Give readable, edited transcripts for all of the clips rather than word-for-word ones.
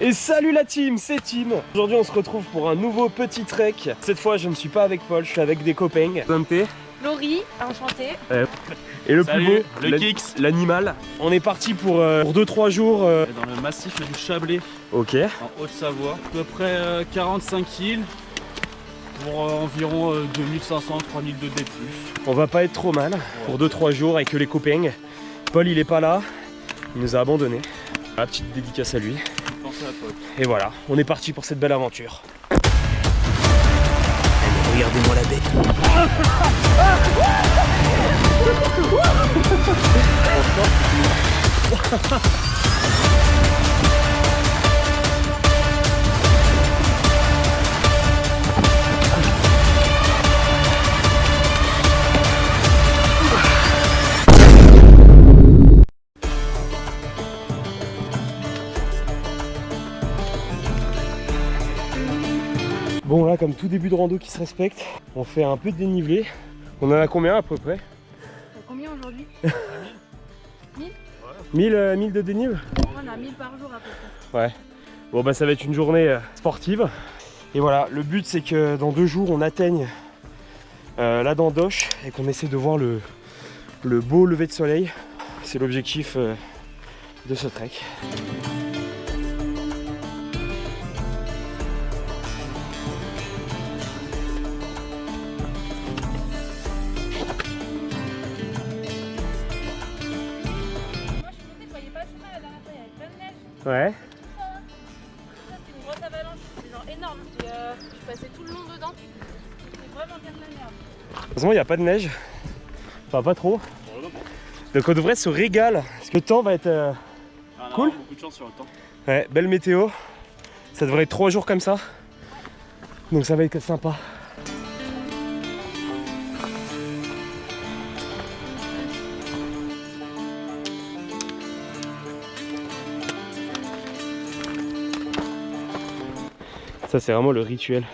Et salut la team, c'est Tim. Aujourd'hui on se retrouve pour un nouveau petit trek. Cette fois je ne suis pas avec Paul, je suis avec des copains. Laurie, enchantée. Et le Salut, plus beau, le Kix, l'animal. On est parti pour 2-3 jours. dans le massif du Chablais, Ok. en Haute-Savoie. À peu près 45 kills pour environ 2500-3000 de D+. On va pas être trop mal pour 2-3 jours avec les copains. Paul il est pas là, il nous a abandonnés. La petite dédicace à lui. Pensez à Paul. Et voilà, on est parti pour cette belle aventure. Regardez-moi la bête. Bon là, comme tout début de rando qui se respecte, on fait un peu de dénivelé. On en a combien à peu près? Combien aujourd'hui? 1000 de dénive? On a 1000 par jour à peu près. Ouais. Bon bah ça va être une journée sportive. Et voilà, le but c'est que dans 2 jours on atteigne la dent d'Oche et qu'on essaie de voir le beau lever de soleil. C'est l'objectif de ce trek. Ouais. Ça c'était une grosse avalanche, c'est genre énorme. Je suis passée tout le long dedans. C'était vraiment bien de la merde. Heureusement il n'y a pas de neige. Enfin pas trop. Donc on devrait se régaler. Parce que le temps va être cool. Beaucoup de chance sur le temps. Ouais, belle météo. Ça devrait être 3 jours comme ça. Donc ça va être sympa. Ça c'est vraiment le rituel.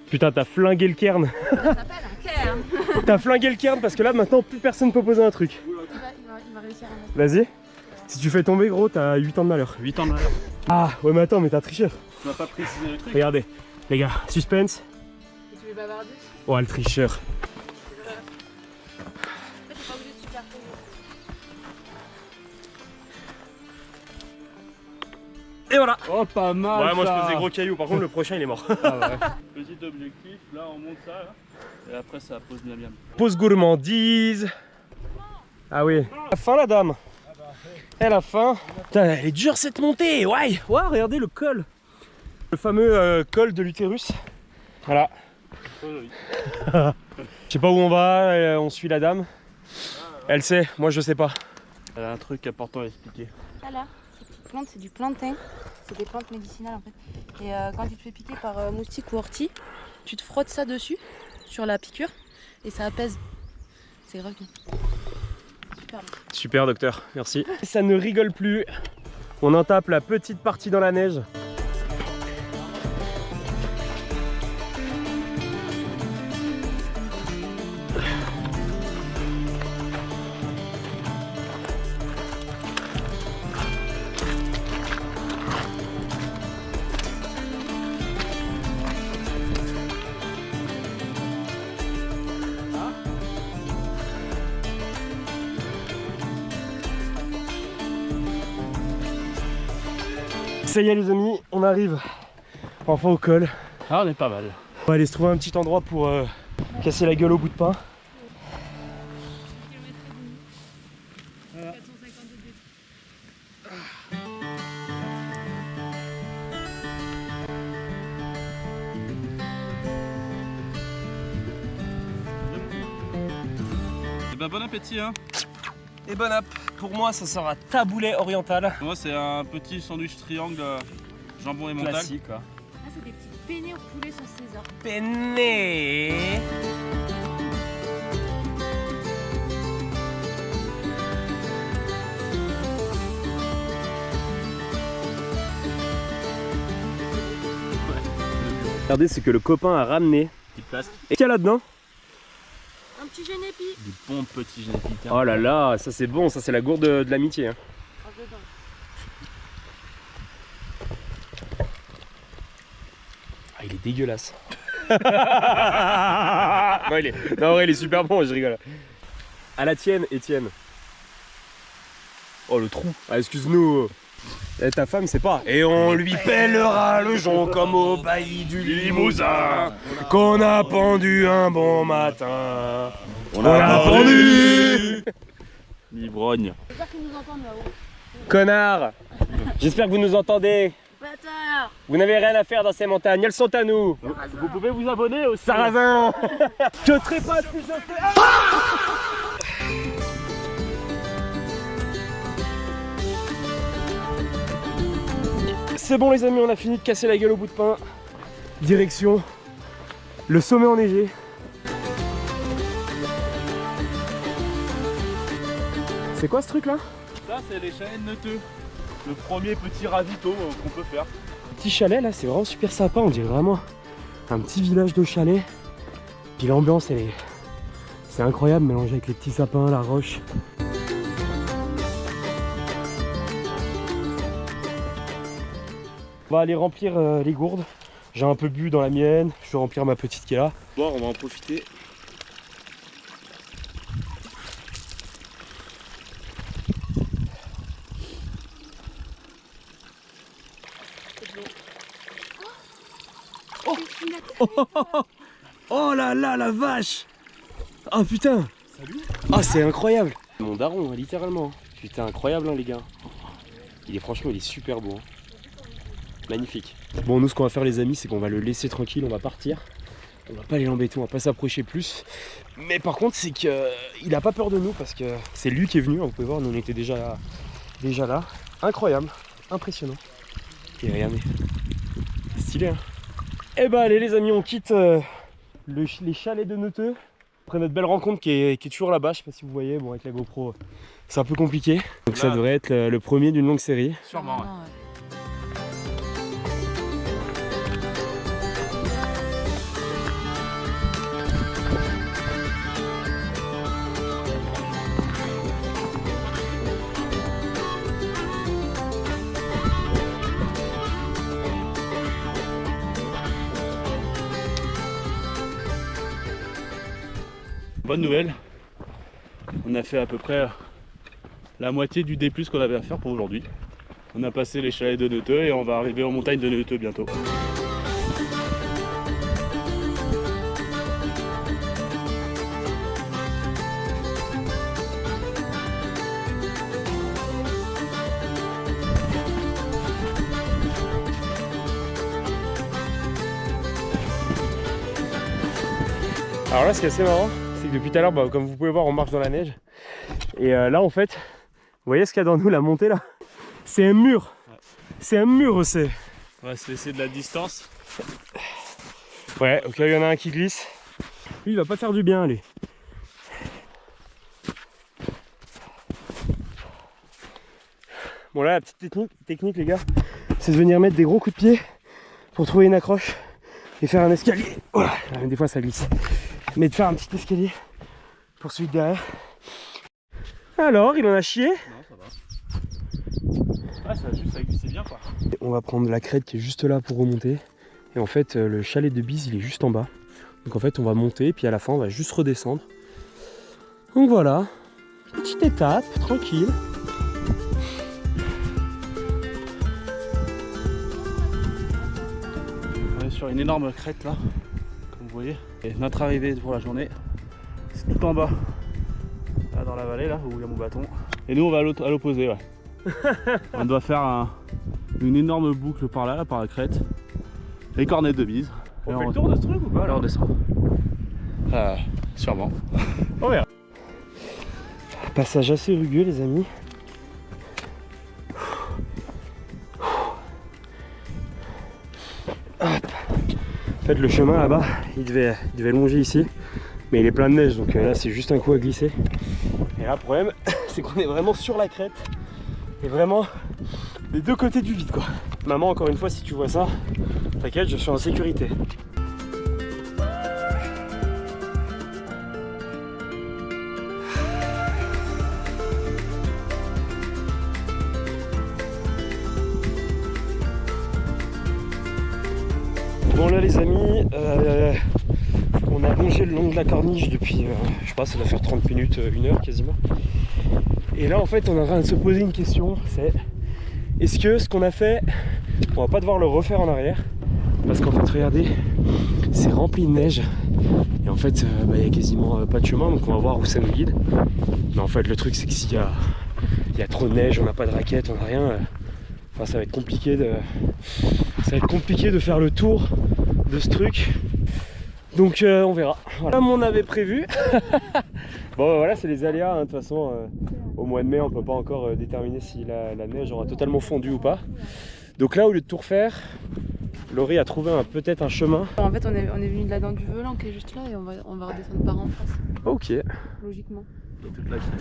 Putain, t'as flingué le cairn. Ça s'appelle un cairn. T'as flingué le cairn parce que là maintenant plus personne peut poser un truc. Il va réussir à mettre. Vas-y. Si tu fais tomber gros, t'as 8 ans de malheur. 8 ans de malheur. Ah ouais mais attends, mais t'as tricheur. Tu m'as pas précisé le truc. Regardez, les gars, suspense. Et tu veux bavarder? Oh le tricheur. En fait, t'es pas obligé de superposer. Et voilà. Oh, pas mal. Ouais, moi ça. je faisais gros caillou, par contre le prochain il est mort. Ah ouais. Petit objectif, là on monte ça là. Et après ça pose miam miam. Pause gourmandise. Ah oui. La fin la dame. Elle a faim. Putain, elle est dure cette montée. Ouais. Ouais, regardez le col. Le fameux col de l'utérus. Voilà. Je sais pas où on va, on suit la dame. Elle sait, moi je sais pas. Elle a un truc important à expliquer. Ça là, ces petites plantes, c'est du plantain. C'est des plantes médicinales en fait. Et quand tu te fais piquer par moustique ou ortie, tu te frottes ça dessus, sur la piqûre, et ça apaise. C'est grave bien. Super. Super docteur, merci. Ça ne rigole plus. On en tape la petite partie dans la neige. Ça y est les amis, on arrive enfin au col. Ah, on est pas mal. On va aller se trouver un petit endroit pour casser la gueule au bout de pain. Et bah bon appétit hein. Et bon app, pour moi ça sera taboulet oriental. Moi c'est un petit sandwich triangle jambon et mental. Classique quoi. Là, c'est des petits penne au poulet sauce César. Penne. Regardez ce que le copain a ramené. Petite place. Et qu'il y a là-dedans? Un petit génépi. Du bon petit génétique. Oh là là, ça c'est bon, ça c'est la gourde de l'amitié. Hein. Oh, dedans. Ah, il est dégueulasse. Non, en vrai, il est super bon, je rigole. À la tienne, Étienne. Oh, le trou. Ah, excuse-nous. Et ta femme, c'est pas. Et on lui pèlera le jonc comme au bailli du Limousin, qu'on a pendu un bon matin. On a pendu. L'ivrogne. J'espère qu'ils nous entendent là-haut. Connard. J'espère que vous nous entendez. Bâtard. Vous n'avez rien à faire dans ces montagnes, elles sont à nous. Vous pouvez vous abonner aussi. Sarrazin. Je trépasse plus je fais. C'est bon les amis, on a fini de casser la gueule au bout de pain. Direction le sommet enneigé. C'est quoi ce truc là? Ça c'est les chalets de Neuteux. Le premier petit ravito qu'on peut faire. Petit chalet là, c'est vraiment super sympa, on dirait vraiment un petit village de chalet. Puis l'ambiance elle est... C'est incroyable mélangé avec les petits sapins, la roche. On va aller remplir les gourdes. J'ai un peu bu dans la mienne, je vais remplir ma petite qui est là. Bon, on va en profiter. Oh là là, la vache! Oh putain! Salut! Ah, c'est incroyable! Mon daron, littéralement. Putain, incroyable hein, les gars. Franchement, il est super beau. Hein. Magnifique. Bon, nous, ce qu'on va faire, les amis, c'est qu'on va le laisser tranquille, on va partir. On va pas aller l'embêter, on va pas s'approcher plus. Mais par contre, c'est qu'il a pas peur de nous parce que c'est lui qui est venu. Vous pouvez voir, nous, on était déjà là. Incroyable, impressionnant. Et regardez, stylé, hein. Eh bah, allez, les amis, on quitte les chalets de Neuteux. Après notre belle rencontre qui est toujours là-bas, je sais pas si vous voyez, bon, avec la GoPro, c'est un peu compliqué. Donc ça devrait être le premier d'une longue série. Sûrement, ouais. Bonne nouvelle, on a fait à peu près la moitié du D+ qu'on avait à faire pour aujourd'hui. On a passé les chalets de Neuteux et on va arriver en montagne de Neuteux bientôt. Alors là, ce qui est assez marrant, c'est que depuis tout à l'heure, comme vous pouvez voir, on marche dans la neige. Et là, en fait, vous voyez ce qu'il y a dans nous, la montée là? C'est un mur. C'est un mur, c'est. On va se laisser de la distance. Ouais, au cas où il y en a un qui glisse. Lui, il va pas faire du bien, lui. Bon là, la petite technique les gars, c'est de venir mettre des gros coups de pied pour trouver une accroche et faire un escalier. Voilà, des fois ça glisse. Mais de faire un petit escalier pour celui de derrière. Alors, il en a chié? Non, ça va. Ah, ça a juste à glisser bien quoi. On va prendre la crête qui est juste là pour remonter. Et en fait, le chalet de Bise, il est juste en bas. Donc en fait, on va monter et puis à la fin, on va juste redescendre. Donc voilà, petite étape, tranquille. On est sur une énorme crête là, comme vous voyez. Et notre arrivée pour la journée, c'est tout en bas. Là dans la vallée, là où il y a mon bâton. Et nous on va à l'opposé, ouais. On doit faire une énorme boucle par là, par la crête. Les cornettes de Bise. On fait le tour de ce truc ou pas? Là on descend. Sûrement. On verra. Passage assez rugueux les amis. Hop. En fait le chemin là-bas, il devait longer ici. Mais il est plein de neige, donc là c'est juste un coup à glisser. Et là le problème, c'est qu'on est vraiment sur la crête. Et vraiment des deux côtés du vide quoi. Maman, encore une fois, si tu vois ça, t'inquiète, je suis en sécurité. Bon là les amis, on a longé le long de la corniche depuis, je sais pas, ça doit faire 30 minutes, 1 heure quasiment. Et là en fait on est en train de se poser une question, c'est est-ce que ce qu'on a fait, on va pas devoir le refaire en arrière? Parce qu'en fait regardez, c'est rempli de neige. Et en fait il y a quasiment pas de chemin, donc on va voir où ça nous guide. Mais en fait le truc c'est que s'il y a trop de neige, on n'a pas de raquette, on n'a rien, enfin, ça va être compliqué de faire le tour de ce truc. Donc on verra. Voilà. Comme on avait prévu. Bon voilà, c'est les aléas, hein. De toute façon au mois de mai on peut pas encore déterminer si la neige aura totalement fondu ou pas. Donc là au lieu de tout refaire, Laurie a trouvé peut-être un chemin. En fait on est venu de la dent du Velan qui est juste là et on va redescendre par en face. Ok. Logiquement.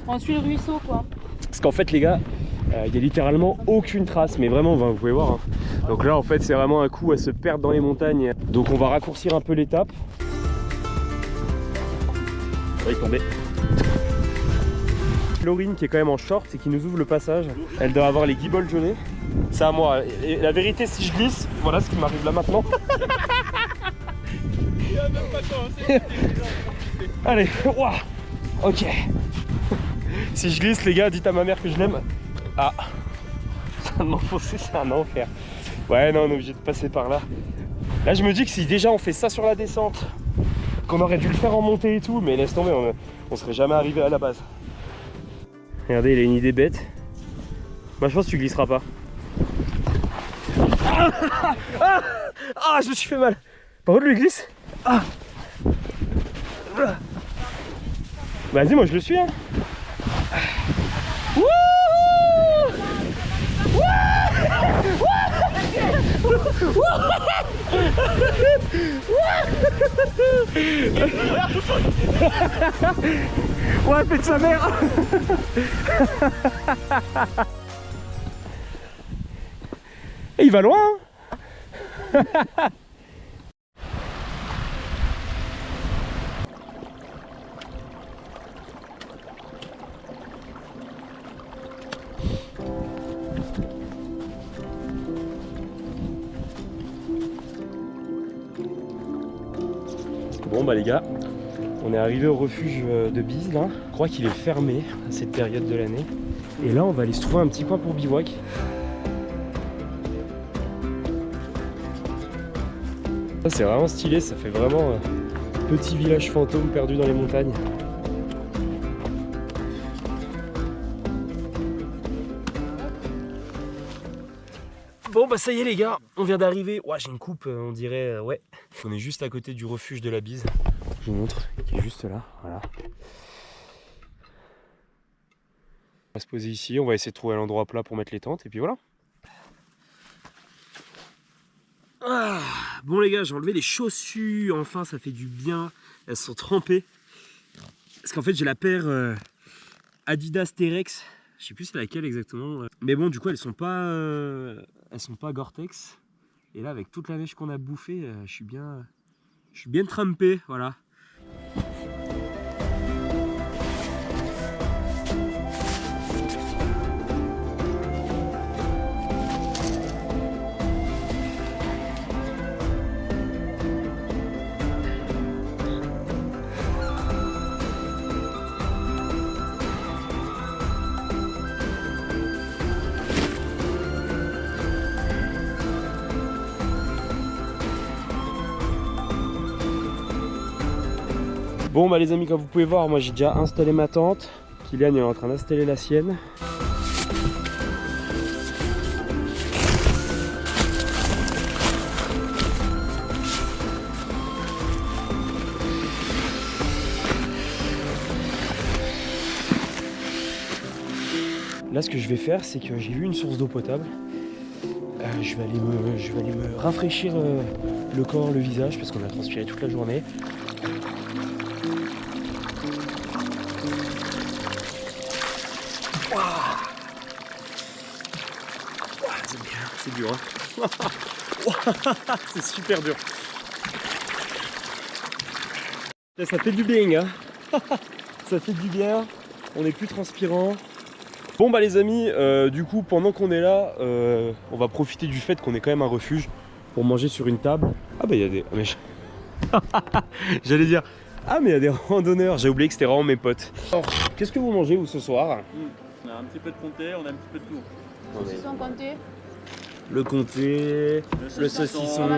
On suit le ruisseau quoi. Parce qu'en fait les gars, il y a littéralement aucune trace, mais vraiment vous pouvez voir, hein. Donc là en fait c'est vraiment un coup à se perdre dans les montagnes. Donc on va raccourcir un peu l'étape. Il va tomber. Laurine qui est quand même en short et qui nous ouvre le passage. Elle doit avoir les guibolles gelées. C'est à moi. Et la vérité, si je glisse, voilà ce qui m'arrive là maintenant. Il a même pas commencé. Allez, ouah. Ok. Si je glisse les gars, dites à ma mère que je l'aime. Ah, ça m'a enfoncé, c'est un enfer. Ouais non, on est obligé de passer par là. Là je me dis que si déjà on fait ça sur la descente, qu'on aurait dû le faire en montée et tout, mais laisse tomber, on serait jamais arrivé à la base. Regardez, il a une idée bête. Moi je pense que tu glisseras pas. Ah, je me suis fait mal. Par contre lui il glisse. Ah. Vas-y, moi je le suis, hein. Ouais, faites sa mère. Et il va loin, hein. Bon bah les gars, on est arrivé au refuge de Bise là. Je crois qu'il est fermé à cette période de l'année. Et là on va aller se trouver un petit coin pour bivouac. C'est vraiment stylé, ça fait vraiment petit village fantôme perdu dans les montagnes. Bon bah ça y est les gars, on vient d'arriver. Ouah, j'ai une coupe, on dirait, ouais. On est juste à côté du refuge de la Bise. Je vous montre, qui est juste là, voilà. On va se poser ici, on va essayer de trouver un endroit plat pour mettre les tentes et puis voilà. Ah, bon les gars, j'ai enlevé les chaussures, enfin ça fait du bien. Elles sont trempées. Parce qu'en fait j'ai la paire Adidas T-Rex. Je sais plus c'est laquelle exactement. Mais bon du coup elles sont pas Gore-Tex. Et là avec toute la neige qu'on a bouffée, je suis bien trempé, voilà. Bon bah les amis, comme vous pouvez voir, moi j'ai déjà installé ma tente. Kylian est en train d'installer la sienne. Là ce que je vais faire, c'est que j'ai vu une source d'eau potable. Je vais aller me rafraîchir le corps, le visage, parce qu'on a transpiré toute la journée. C'est bien, c'est dur, hein. C'est super dur. Ça fait du bien, hein. Ça fait du bien, on n'est plus transpirant. Bon bah les amis, du coup pendant qu'on est là, on va profiter du fait qu'on est quand même un refuge. pour manger sur une table. Ah bah il y a des... mais j'allais dire... Ah mais il y a des randonneurs, j'ai oublié que c'était vraiment mes potes. Alors, qu'est-ce que vous mangez vous ce soir? On a un petit peu de comté, on a un petit peu de tout. Saucisson compté. Le comté, le saucisson. On a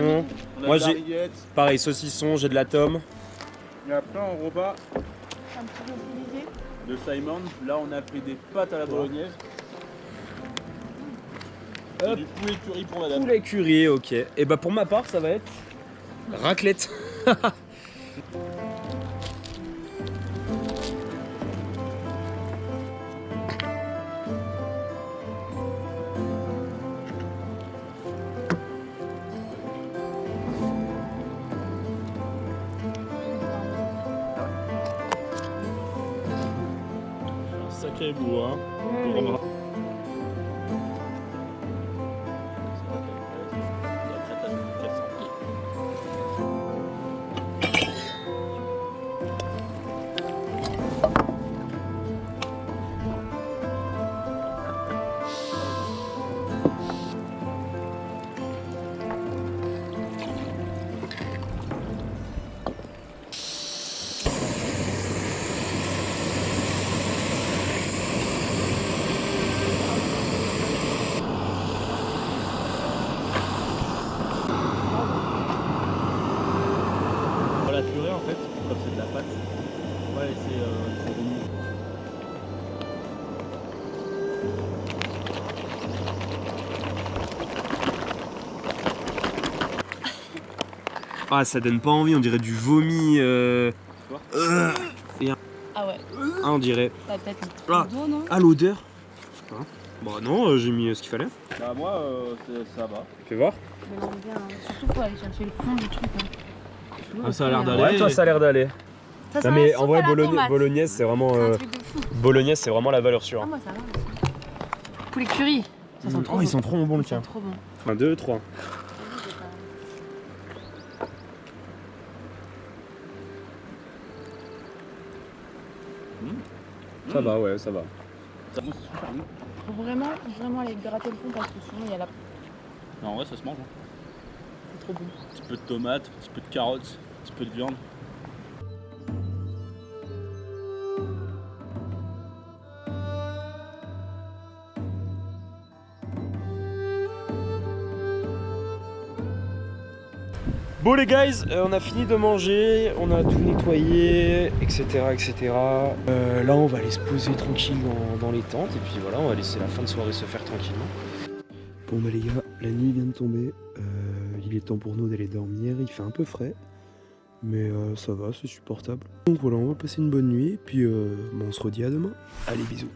Moi de la j'ai... rillette. Pareil, saucisson, j'ai de la tome. Et après en repas Un petit peu stylisé. de Simon, là on a pris des pâtes à la bolognaise. Et du poulet curry pour madame. Poulet curry, ok. Et bah pour ma part, ça va être raclette. Sacré bout, hein. La purée en fait, comme c'est de la pâte, ouais c'est remis. Ah ça donne pas envie, on dirait du vomi. Ah ouais, Ah on dirait. t'as peut-être Ah. un d'eau, non? Ah l'odeur. Je sais pas. Bah non, j'ai mis ce qu'il fallait. Bah moi ça va. Fais voir. Je mélange bien, hein. Surtout faut aller chercher le fond du truc. Hein. Ah, ça a l'air d'aller. Ouais, toi ça a l'air d'aller. Ça Non sent mais la en vrai soupe à la tomate. bolognaise c'est vraiment C'est un truc de fou. bolognaise c'est vraiment la valeur sûre. Ah, moi ça va. Poulet curry. Ça sent trop Oh bon. ils sont trop bons le Ça sent tien. trop bon. 1, 2, 3. Ça va ouais ça va. Ça mousse super bon. Faut vraiment aller gratter le fond parce que sinon il y a la... Non, en vrai ça se mange. Hein. C'est trop bon. Un petit peu de tomates, un petit peu de carottes, un petit peu de viande. Bon les guys, on a fini de manger, on a tout nettoyé, etc. etc. Là on va aller se poser tranquille dans les tentes et puis voilà, on va laisser la fin de soirée se faire tranquillement. Bon bah les gars, la nuit vient de tomber, il est temps pour nous d'aller dormir, il fait un peu frais, mais ça va, c'est supportable. Donc voilà, on va passer une bonne nuit et puis on se redit à demain. Allez bisous.